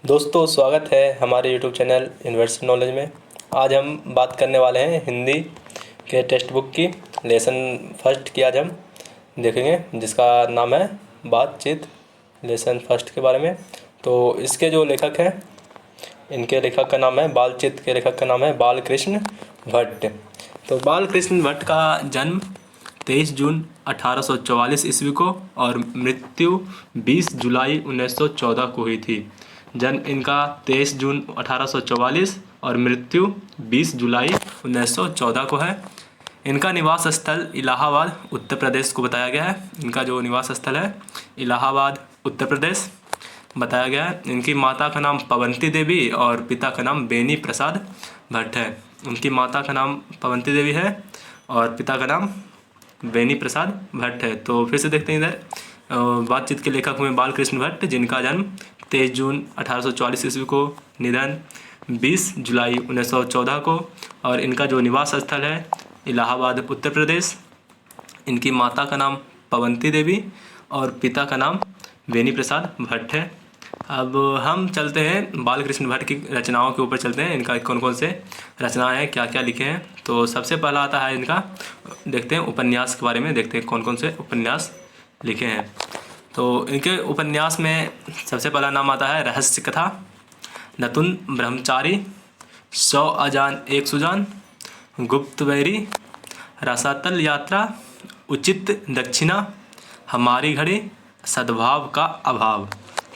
दोस्तों, स्वागत है हमारे YouTube चैनल यूनिवर्सल नॉलेज में। आज हम बात करने वाले हैं हिंदी के टेक्स्ट बुक की लेसन फर्स्ट की। आज हम देखेंगे जिसका नाम है बातचीत। लेसन फर्स्ट के बारे में। तो इसके जो लेखक हैं, इनके लेखक का नाम है बालचित के लेखक का नाम है बालकृष्ण भट्ट। तो बालकृष्ण भट्ट का जन्म 23 जून 1844 ईस्वी को और मृत्यु 20 जुलाई 1914 को हुई थी। जन्म इनका 23 जून 1844 और मृत्यु 20 जुलाई 1914 को है। इनका निवास स्थल इलाहाबाद उत्तर प्रदेश को बताया गया है। इनका जो निवास स्थल है इलाहाबाद उत्तर प्रदेश बताया गया है। इनकी माता का नाम पवंती देवी और पिता का नाम बेनी प्रसाद भट्ट है। उनकी माता का नाम पवंती देवी है और पिता का नाम बेनी प्रसाद भट्ट है। तो फिर से देखते हैं इधर बातचीत के लेखक हुए बालकृष्ण भट्ट, जिनका जन्म 23 जून 1844 ईस्वी को, निधन 20 जुलाई 1914 को, और इनका जो निवास स्थल है इलाहाबाद उत्तर प्रदेश। इनकी माता का नाम पवंती देवी और पिता का नाम बेनी प्रसाद भट्ट है। अब हम चलते हैं बालकृष्ण भट्ट की रचनाओं के ऊपर चलते हैं। इनका कौन कौन से रचनाएं हैं, क्या क्या लिखे हैं। तो सबसे पहला आता है इनका, देखते हैं उपन्यास के बारे में, देखते हैं कौन कौन से उपन्यास लिखे हैं। तो इनके उपन्यास में सबसे पहला नाम आता है रहस्य कथा, नतुन ब्रह्मचारी, 100 अजान एक सुजान, गुप्त बैरी, रसातल यात्रा, उचित दक्षिणा, हमारी घड़ी, सद्भाव का अभाव।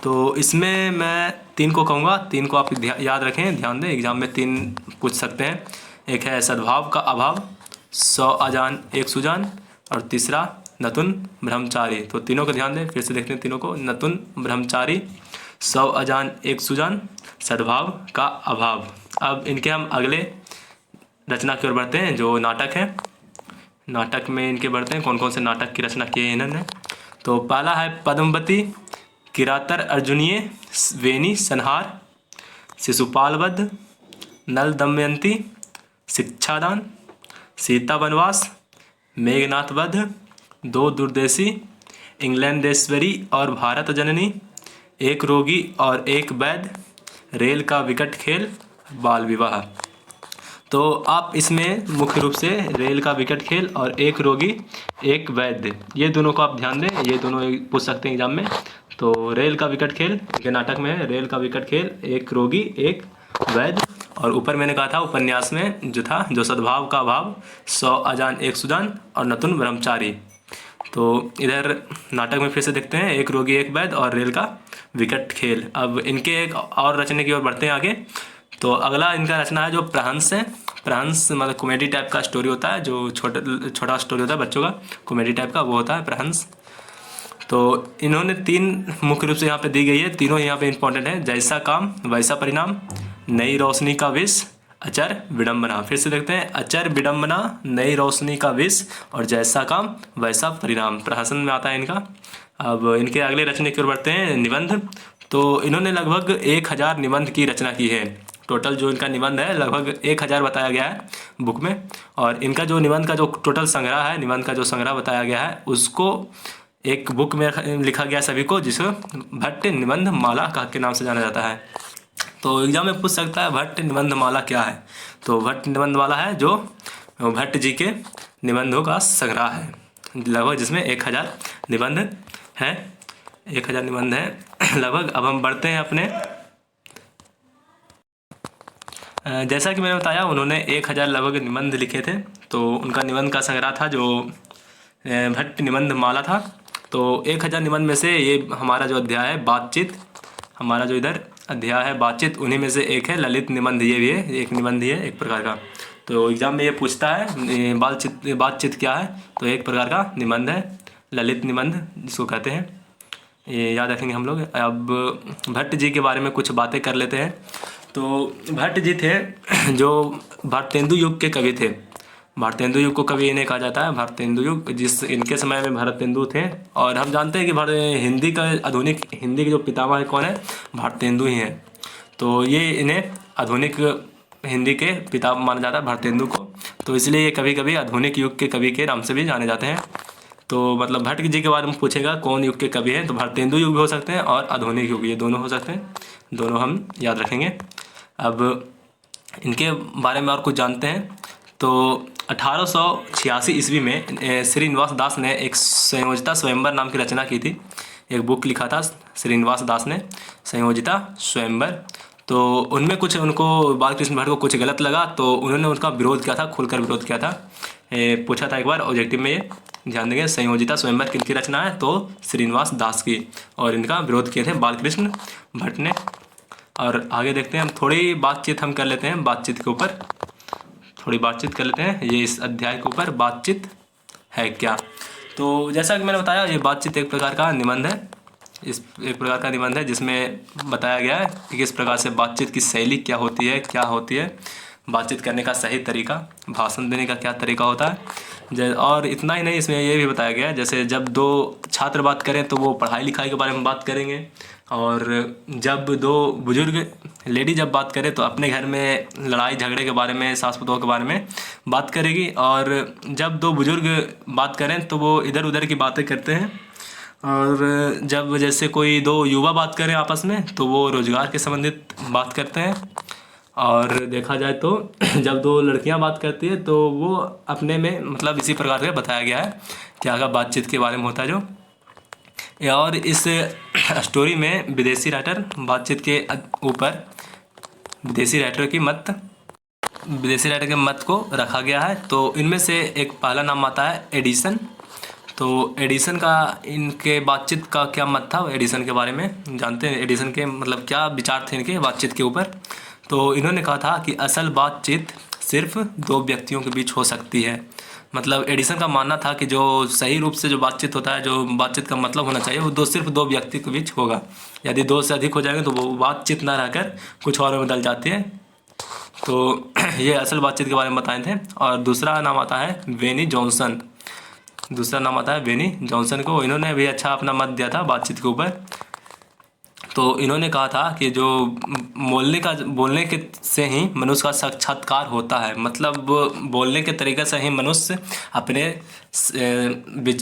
तो इसमें मैं 3 को कहूँगा, 3 को आप याद रखें, ध्यान दें, एग्जाम में 3 पूछ सकते हैं। एक है सद्भाव का अभाव, 100 अजान एक सुजान, और तीसरा नतुन ब्रह्मचारी। तो तीनों को ध्यान दें, फिर से देखते हैं तीनों को। नतुन ब्रह्मचारी, 100 अजान एक सुजान, सद्भाव का अभाव। अब इनके हम अगले रचना की ओर बढ़ते हैं, जो नाटक है। नाटक में इनके बढ़ते हैं, कौन कौन से नाटक की रचना की है इन्होंने। तो पहला है पद्मवती, किरातर अर्जुनीय, वेणी संहार, शिशुपाल वध, नल दमयंती, शिक्षादान, सीता वनवास, मेघनाथ वध, 2 दूरदेशी, इंग्लैंडेश्वरी और भारत जननी, एक रोगी और एक वैद्य, रेल का विकट खेल, बाल विवाह। तो आप इसमें मुख्य रूप से रेल का विकट खेल और एक रोगी एक वैद्य, ये दोनों को आप ध्यान दें, ये दोनों पूछ सकते हैं एग्जाम में। तो रेल का विकट खेल के नाटक में है रेल का विकट खेल, एक रोगी एक वैद्य, और ऊपर मैंने कहा था उपन्यास में जो था, जो सद्भाव का अभाव, 100 अजान एक सुजान और नतुन ब्रह्मचारी। तो इधर नाटक में फिर से देखते हैं एक रोगी एक वैद्य और रेल का विकट खेल। अब इनके एक और रचने की ओर बढ़ते हैं आगे। तो अगला इनका रचना है जो प्रहंस है। प्रहंस मतलब कॉमेडी टाइप का स्टोरी होता है, जो छोटा स्टोरी होता है बच्चों का, कॉमेडी टाइप का, वो होता है प्रहंस। तो इन्होंने 3 मुख्य रूप से यहाँ पे दी गई है, तीनों यहाँ पे इंपॉर्टेंट है। जैसा काम वैसा परिणाम, नई रोशनी का विष, अचर विडम्बना। फिर से देखते हैं, अचर विडम्बना, नई रोशनी का विष और जैसा काम वैसा परिणाम, प्रहसन में आता है इनका। अब इनके अगले रचने की ओर बढ़ते हैं, निबंध। तो इन्होंने लगभग 1000 निबंध की रचना की है। टोटल जो इनका निबंध है लगभग 1000 बताया गया है बुक में। और इनका जो निबंध का जो टोटल संग्रह है, निबंध का जो संग्रह बताया गया है, उसको एक बुक में लिखा गया सभी को, जिसे भट्ट निबंध माला के नाम से जाना जाता है। तो एग्जाम में पूछ सकता है भट्ट निबंध माला क्या है। तो भट्ट निबंध माला है जो भट्ट जी के निबंधों का संग्रह है लगभग, जिसमें 1000 निबंध है, 1000 निबंध है लगभग। अब हम बढ़ते हैं अपने, जैसा कि मैंने बताया उन्होंने 1000 लगभग निबंध लिखे थे। तो उनका निबंध का संग्रह था जो भट्ट निबंध माला था। तो 1000 निबंध में से ये हमारा जो अध्याय है बातचीत, हमारा जो इधर अध्याय है बातचीत, उन्हीं में से एक है ललित निबंध। ये भी है एक निबंध ही है एक प्रकार का। तो एग्जाम में ये पूछता है बातचीत क्या है, तो एक प्रकार का निबंध है, ललित निबंध जिसको कहते हैं, ये याद रखेंगे हम लोग। अब भट्ट जी के बारे में कुछ बातें कर लेते हैं। तो भट्ट जी थे जो भारतेंदु युग के कवि थे। भारतेंदु युग को कवि इन्हें कहा जाता है, भारतेंदु युग, जिस इनके समय में भारतेंदु थे। और हम जानते हैं कि हिंदी का आधुनिक हिंदी के जो पितामह है कौन है, भारतेंदु ही हैं। तो ये इन्हें आधुनिक हिंदी के पिता माना जाता है भारतेंदु को। तो इसलिए ये कभी कभी आधुनिक युग के कवि के नाम से भी जाने जाते हैं। तो मतलब भट्ट जी के बारे में पूछेगा कौन युग के कवि हैं, तो भारतेंदु युग भी हो सकते हैं और आधुनिक युग, ये दोनों हो सकते हैं, दोनों हम याद रखेंगे। अब इनके बारे में और कुछ जानते हैं। तो 1886 ईस्वी में श्रीनिवास दास ने एक संयोजिता स्वयंवर नाम की रचना की थी। एक बुक लिखा था श्रीनिवास दास ने, संयोजिता स्वयंवर। तो उनमें कुछ उनको बालकृष्ण भट्ट को कुछ गलत लगा, तो उन्होंने उसका विरोध किया था, खुलकर विरोध किया था। पूछा था एक बार ऑब्जेक्टिव में, ये ध्यान देंगे। संयोजिता स्वयंवर किनकी रचना है, तो श्रीनिवास दास की, और इनका विरोध किए थे बालकृष्ण भट्ट ने। और आगे देखते हैं, हम थोड़ी बातचीत हम कर लेते हैं, बातचीत के ऊपर थोड़ी बातचीत कर लेते हैं। ये इस अध्याय के ऊपर बातचीत है क्या। तो जैसा कि मैंने बताया, ये बातचीत एक प्रकार का निबंध है, इस एक प्रकार का निबंध है जिसमें बताया गया है कि किस प्रकार से बातचीत की शैली क्या होती है, बातचीत करने का सही तरीका, भाषण देने का क्या तरीका होता है। और इतना ही नहीं, इसमें ये भी बताया गया है जैसे जब दो छात्र बात करें तो वो पढ़ाई लिखाई के बारे में बात करेंगे, और जब दो बुजुर्ग लेडी जब बात करें तो अपने घर में लड़ाई झगड़े के बारे में, सास बहू के बारे में बात करेगी, और जब दो बुजुर्ग बात करें तो वो इधर उधर की बातें करते हैं, और जब जैसे कोई दो युवा बात करें आपस में तो वो रोजगार के संबंधित बात करते हैं। और देखा जाए तो जब दो लड़कियां बात करती है तो वो अपने में, मतलब इसी प्रकार से बताया गया है क्या का बातचीत के बारे में होता है जो। और इस स्टोरी में विदेशी राइटर बातचीत के ऊपर विदेशी राइटर के मत को रखा गया है। तो इनमें से एक पहला नाम आता है एडिसन। तो एडिसन का, इनके बातचीत का क्या मत था, एडिसन के बारे में जानते हैं। एडिसन के मतलब क्या विचार थे इनके बातचीत के ऊपर। तो इन्होंने कहा था कि असल बातचीत सिर्फ दो व्यक्तियों के बीच हो सकती है। मतलब एडिसन का मानना था कि जो सही रूप से जो बातचीत होता है, जो बातचीत का मतलब होना चाहिए, वो सिर्फ दो व्यक्ति के बीच होगा। यदि दो से अधिक हो जाएंगे तो वो बातचीत ना रहकर कुछ और में बदल जाती है। तो ये असल बातचीत के बारे में बताए थे। और दूसरा नाम आता है वेनी जॉनसन को। इन्होंने भी अच्छा अपना मत दिया था बातचीत के ऊपर। तो इन्होंने कहा था कि जो बोलने के से ही मनुष्य का साक्षात्कार होता है। मतलब बोलने के तरीके से ही मनुष्य अपने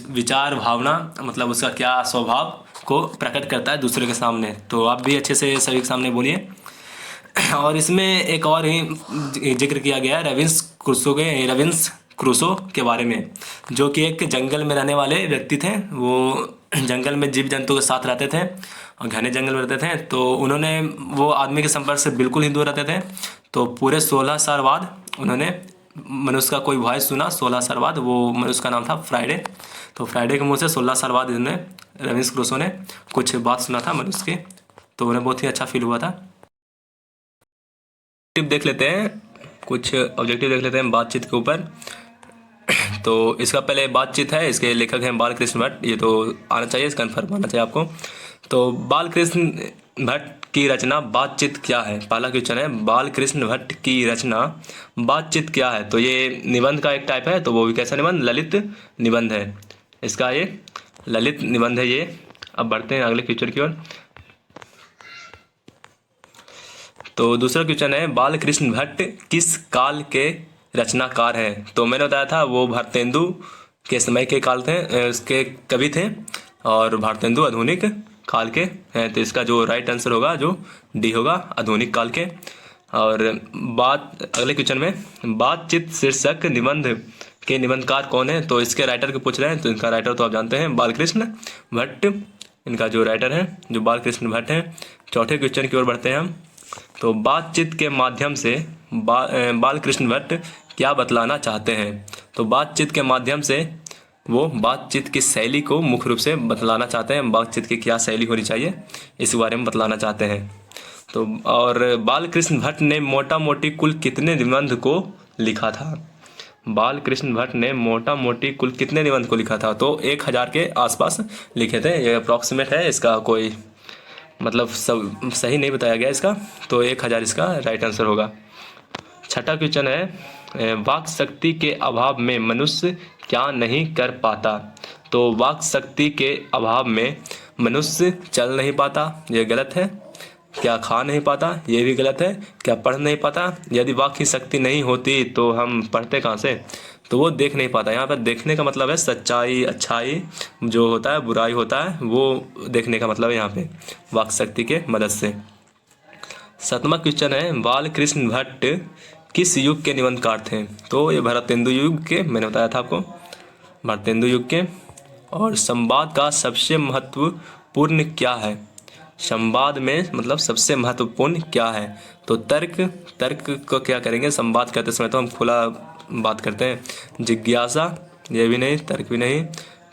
विचार भावना, मतलब उसका क्या स्वभाव को प्रकट करता है दूसरे के सामने। तो आप भी अच्छे से सभी के सामने बोलिए। और इसमें एक और ही जिक्र किया गया है रविंस क्रूसो के बारे में, जो कि एक जंगल में रहने वाले व्यक्ति थे। वो जंगल में जीव जंतु के साथ रहते थे और घने जंगल में रहते थे। तो वो आदमी के संपर्क से बिल्कुल ही दूर रहते थे। तो पूरे 16 साल बाद उन्होंने मनुष्य का कोई वॉइस सुना। 16 साल बाद, वो मनुष्य का नाम था फ्राइडे। तो फ्राइडे के मुंह से 16 साल बाद इन्होंने, रविंस क्रूसो ने कुछ बात सुना था मनुष्य की। तो उन्हें बहुत ही अच्छा फील हुआ था। देख लेते हैं, कुछ ऑब्जेक्टिव देख लेते हैं बातचीत के ऊपर। तो इसका पहले बातचीत है, इसके लेखक हैं बालकृष्ण भट्ट। ये तो आना चाहिए, इस कन्फर्म आना चाहिए आपको। तो बालकृष्ण भट्ट की रचना बातचीत क्या है, पहला क्वेश्चन है। बालकृष्ण भट्ट की रचना बातचीत क्या है। तो ये निबंध का एक टाइप है। तो वो भी कैसा निबंध, ललित निबंध है इसका, ये ललित निबंध है ये। अब बढ़ते हैं अगले क्वेश्चन की ओर। तो दूसरा क्वेश्चन है, बालकृष्ण भट्ट किस काल के रचनाकार हैं। तो मैंने बताया था वो भारतेंदु के समय के काल थे, उसके कवि थे, और भारतेंदु आधुनिक काल के हैं। तो इसका जो राइट आंसर होगा, जो डी होगा, आधुनिक काल के। और अगले क्वेश्चन में, बातचीत शीर्षक निबंध के निबंधकार कौन है। तो इसके राइटर को पूछ रहे हैं। तो इनका राइटर तो आप जानते हैं, बालकृष्ण भट्ट। इनका जो राइटर है, जो बालकृष्ण भट्ट हैं। चौथे क्वेश्चन की ओर बढ़ते हैं हम। तो बातचीत के माध्यम से बालकृष्ण भट्ट क्या बतलाना चाहते हैं। तो बातचीत के माध्यम से वो बातचीत की शैली को मुख्य रूप से बतलाना चाहते हैं। बातचीत की क्या शैली होनी चाहिए, इस बारे में बतलाना चाहते हैं। तो और बालकृष्ण भट्ट ने मोटा मोटी कुल कितने निबंध को लिखा था। बालकृष्ण भट्ट ने मोटा मोटी कुल कितने निबंध को लिखा था। तो 1000 के आसपास लिखे थे। ये अप्रॉक्सीमेट है, इसका कोई मतलब सब सही नहीं बताया गया इसका। तो 1000 इसका राइट आंसर होगा। छठा क्वेश्चन है, वाक शक्ति के अभाव में मनुष्य क्या नहीं कर पाता। तो वाक शक्ति के अभाव में मनुष्य चल नहीं पाता, ये गलत है। क्या खा नहीं पाता, ये भी गलत है। क्या पढ़ नहीं पाता, यदि वाक की शक्ति नहीं होती तो हम पढ़ते कहाँ से, तो वो देख नहीं पाता। यहाँ पर देखने का मतलब है सच्चाई, अच्छाई जो होता है, बुराई होता है, वो देखने का मतलब है यहाँ पे वाक शक्ति के मदद से। 7वां क्वेश्चन है, बाल कृष्ण भट्ट किस युग के निबंधकार थे, तो ये भरतेंदु युग के, मैंने बताया था आपको, भरतेंदु युग के। और संवाद का सबसे महत्वपूर्ण क्या है, संवाद में मतलब सबसे महत्वपूर्ण क्या है, तो तर्क। तर्क को क्या करेंगे, संवाद करते समय तो हम खुला बात करते हैं। जिज्ञासा, ये भी नहीं, तर्क भी नहीं।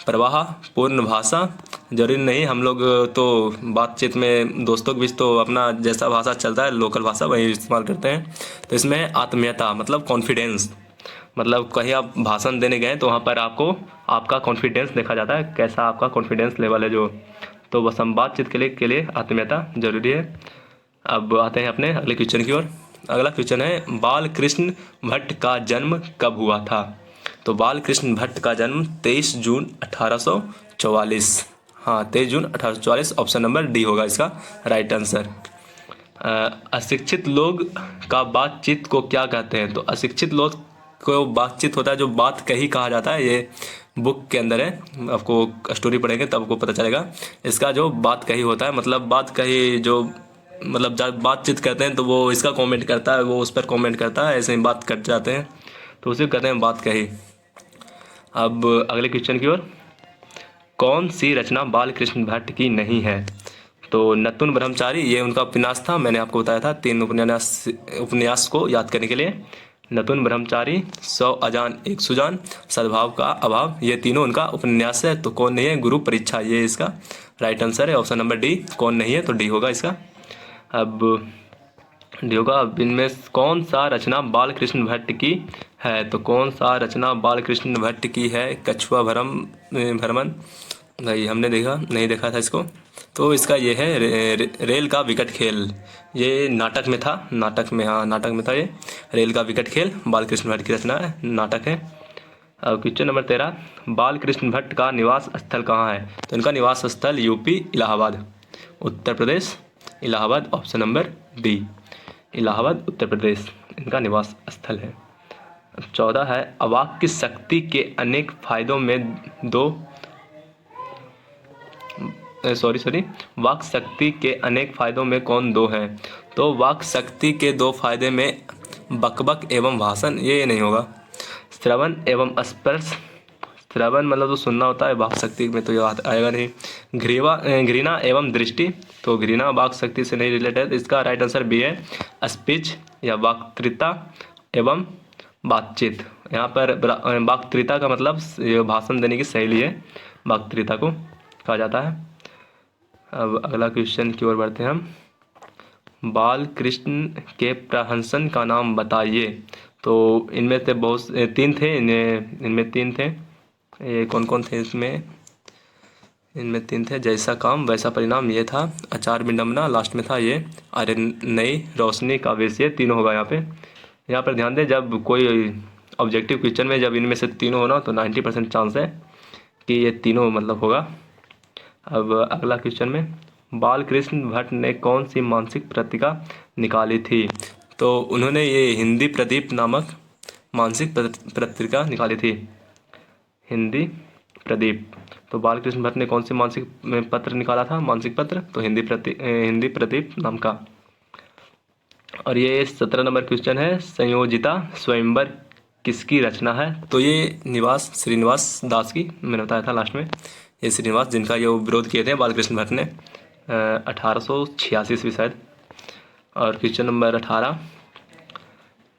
प्रवाह, पूर्ण भाषा, जरूरी नहीं, हम लोग तो बातचीत में दोस्तों के बीच तो अपना जैसा भाषा चलता है लोकल भाषा वही इस्तेमाल करते हैं। तो इसमें आत्मीयता मतलब कॉन्फिडेंस, मतलब कहीं आप भाषण देने गए तो वहाँ पर आपको आपका कॉन्फिडेंस देखा जाता है, कैसा आपका कॉन्फिडेंस लेवल है जो, तो वह संवादचित के लिए आत्मीयता जरूरी है। अब आते हैं अपने अगले क्वेश्चन की ओर। अगला क्वेश्चन है, बाल कृष्ण भट्ट का जन्म कब हुआ था, तो बाल कृष्ण भट्ट का जन्म 23 जून 1844। हाँ, 23 जून 1844, ऑप्शन नंबर डी होगा इसका राइट आंसर। अशिक्षित लोग का बातचीत को क्या कहते हैं, तो अशिक्षित लोग को बातचीत होता है जो बात कही कहा जाता है, ये बुक के अंदर है, आपको स्टोरी पढ़ेंगे तब आपको पता चलेगा। इसका जो बात कही होता है मतलब बात कही जो, मतलब जब बातचीत करते हैं तो वो इसका कमेंट करता है, वो उस पर कमेंट करता है, ऐसे ही बात कर जाते हैं, तो उसे कहते हैं बात कही। अब अगले क्वेश्चन की ओर, कौन सी रचना बाल कृष्ण भट्ट की नहीं है, तो नतुन ब्रह्मचारी, ये उनका उपन्यास था, मैंने आपको बताया था 3 उपन्यास को याद करने के लिए। नतुन ब्रह्मचारी, 100 अजान एक सुजान, सद्भाव का अभाव, ये तीनों उनका उपन्यास है। तो कौन नहीं है, गुरु परीक्षा, ये इसका राइट आंसर है, ऑप्शन नंबर डी। कौन नहीं है तो डी होगा इसका। अब डी होगा। अब इनमें कौन सा रचना बाल कृष्ण भट्ट की है, तो कौन सा रचना बाल कृष्ण भट्ट की है, कछुआ भ्रमण, नहीं हमने देखा नहीं देखा था इसको, तो इसका ये है रेल का विकट खेल, ये नाटक में था, नाटक में, हाँ नाटक में था ये, रेल का विकट खेल बाल कृष्ण भट्ट की रचना है, नाटक है। अब क्वेश्चन नंबर 13, बाल कृष्ण भट्ट का निवास स्थल कहाँ है, तो इनका निवास स्थल UP Allahabad, Uttar Pradesh, Allahabad, option number D, Allahabad Uttar Pradesh इनका निवास स्थल है। 14 है, अवाक की शक्ति के अनेक फायदों में वाक शक्ति के अनेक फायदों में कौन दो हैं, तो वाक शक्ति के 2 फायदे में बकबक एवं भाषण, ये नहीं होगा। श्रवण एवं स्पर्श, श्रवण मतलब तो सुनना होता है, वाक शक्ति में तो ये आएगा नहीं। घृणा एवं दृष्टि, तो घृणा वाक शक्ति से नहीं रिलेटेड, इसका राइट आंसर बी है, स्पीच या वक्तृता एवं बातचीत। यहाँ पर वक्तृता का मतलब ये भाषण देने की शैली है, वक्तृता को कहा जाता है। अब अगला क्वेश्चन की ओर बढ़ते हैं हम, बाल कृष्ण के प्रहंसन का नाम बताइए, तो इनमें से बहुत 3 थे, इनमें 3 थे, ये कौन कौन थे इसमें, इनमें 3 थे, जैसा काम वैसा परिणाम ये था, आचार विडम्बना लास्ट में था ये, अरे नई रोशनी का वेश, ये तीनों होगा यहाँ पे। यहाँ पर ध्यान दें, जब कोई ऑब्जेक्टिव क्वेश्चन में जब इनमें से तीनों होना तो 90% चांस है कि ये तीनों मतलब होगा। अब अगला क्वेश्चन में, बाल कृष्ण भट्ट ने कौन सी मानसिक पत्रिका निकाली थी, तो उन्होंने ये हिंदी प्रदीप नामक मानसिक पत्रिका निकाली थी, हिंदी प्रदीप। तो बाल कृष्ण भट्ट ने कौन सी मानसिक पत्र निकाला था, मानसिक पत्र, तो हिंदी प्रदीप नाम का। और ये 17 नंबर क्वेश्चन है, संयोजिता स्वयंवर किसकी रचना है, तो ये श्रीनिवास दास की, मैंने बताया था लास्ट में, ये श्रीनिवास जिनका ये विरोध किए थे बालकृष्ण भट्ट ने 1886 ईस्वी शायद। और क्वेश्चन नंबर 18,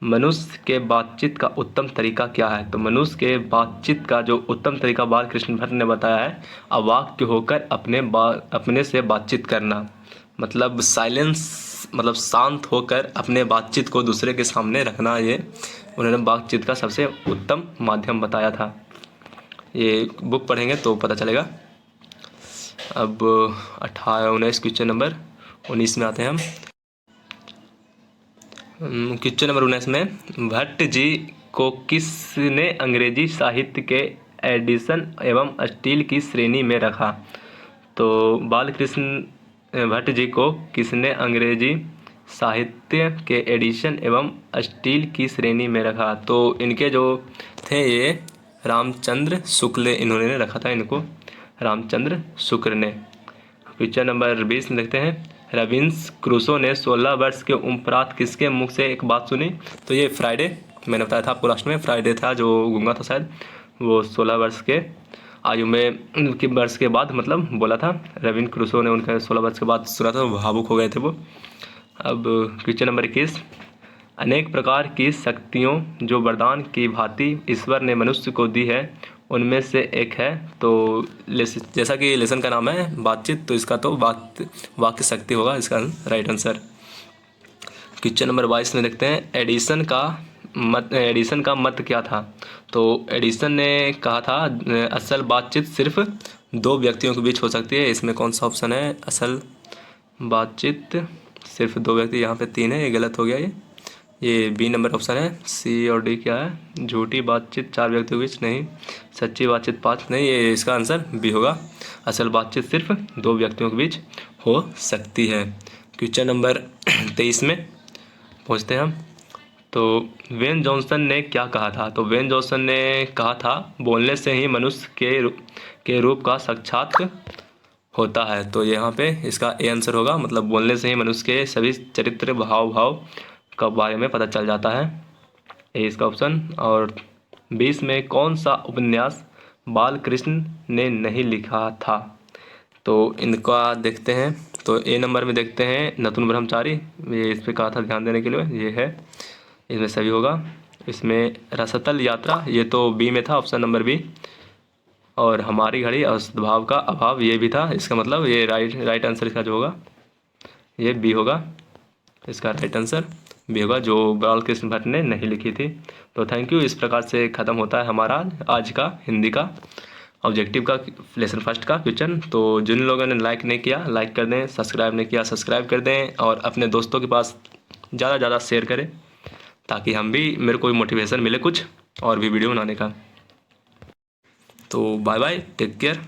मनुष्य के बातचीत का उत्तम तरीका क्या है, तो मनुष्य के बातचीत का जो उत्तम तरीका बाल कृष्ण भट्ट ने बताया है, अवाक्य होकर अपने से बातचीत करना, मतलब साइलेंस, मतलब शांत होकर अपने बातचीत को दूसरे के सामने रखना, ये उन्होंने बातचीत का सबसे उत्तम माध्यम बताया था। ये बुक पढ़ेंगे तो पता चलेगा। अब 19 क्वेश्चन नंबर 19 में आते हैं हम। क्वेश्चन नंबर 19 में, भट्ट जी को किसने अंग्रेजी साहित्य के एडिशन एवं स्टील की श्रेणी में रखा, तो बाल कृष्ण भट्ट जी को किसने अंग्रेजी साहित्य के एडिशन एवं स्टील की श्रेणी में रखा? तो इनके जो थे ये रामचंद्र शुक्ल, इन्होंने रखा था इनको, रामचंद्र शुक्ल ने। क्वेश्चन नंबर 20 में देखते हैं, रॉबिन्स क्रूसो ने 16 वर्ष के उपरांत किसके मुख से एक बात सुनी? तो ये फ्राइडे, मैंने बताया था आपको लास्ट में, फ्राइडे था जो गूंगा था शायद, वो 16 वर्ष के आयु में उनके वर्ष के बाद मतलब बोला था। रॉबिन क्रूसो ने उनका 16 वर्ष के बाद सुना था, भावुक हो गए थे वो। अब क्वेश्चन नंबर 21, अनेक प्रकार की शक्तियों जो वरदान की भांति ईश्वर ने मनुष्य को दी है उनमें से एक है। तो जैसा कि लेसन का नाम है बातचीत, तो इसका तो वाक्य शक्ति होगा इसका राइट आंसर। क्वेश्चन नंबर 22 में देखते हैं, एडिसन का मत क्या था? तो एडिसन ने कहा था असल बातचीत सिर्फ दो व्यक्तियों के बीच हो सकती है। इसमें कौन सा ऑप्शन है? असल बातचीत सिर्फ दो व्यक्ति, यहाँ पे 3 है, ये गलत हो गया। ये बी नंबर ऑप्शन है। सी और डी क्या है? झूठी बातचीत 4 व्यक्तियों के बीच नहीं, सच्ची बातचीत 5 नहीं, ये इसका आंसर बी होगा। असल बातचीत सिर्फ 2 व्यक्तियों के बीच हो सकती है। क्वेश्चन नंबर 23 में पहुँचते हैं हम। तो वेन जॉनसन ने क्या कहा था? तो वेन जॉनसन ने कहा था बोलने से ही मनुष्य के रूप का साक्षात होता है। तो यहाँ पे इसका ए आंसर होगा, मतलब बोलने से ही मनुष्य के सभी चरित्र भाव का बारे में पता चल जाता है, ए इसका ऑप्शन। और 20 में कौन सा उपन्यास बालकृष्ण ने नहीं लिखा था? तो इनका देखते हैं। तो ए नंबर में देखते हैं नतुन ब्रह्मचारी, ये इस पर कहा था ध्यान देने के लिए, ये है, इसमें सभी होगा। इसमें रसतल यात्रा, ये तो बी में था, ऑप्शन नंबर बी। और हमारी घड़ी और सद्भाव का अभाव, ये भी था, इसका मतलब ये राइट आंसर इसका जो होगा ये बी होगा, इसका राइट आंसर बी होगा, जो बालकृष्ण भट्ट ने नहीं लिखी थी। तो थैंक यू। इस प्रकार से ख़त्म होता है हमारा आज का हिंदी का ऑब्जेक्टिव का लेसन फर्स्ट का क्वेश्चन। तो जिन लोगों ने लाइक नहीं किया लाइक कर दें, सब्सक्राइब नहीं किया सब्सक्राइब कर दें, और अपने दोस्तों के पास ज़्यादा शेयर करें ताकि हम भी, मेरे को भी मोटिवेशन मिले कुछ और भी वीडियो बनाने का। तो बाय बाय, टेक केयर।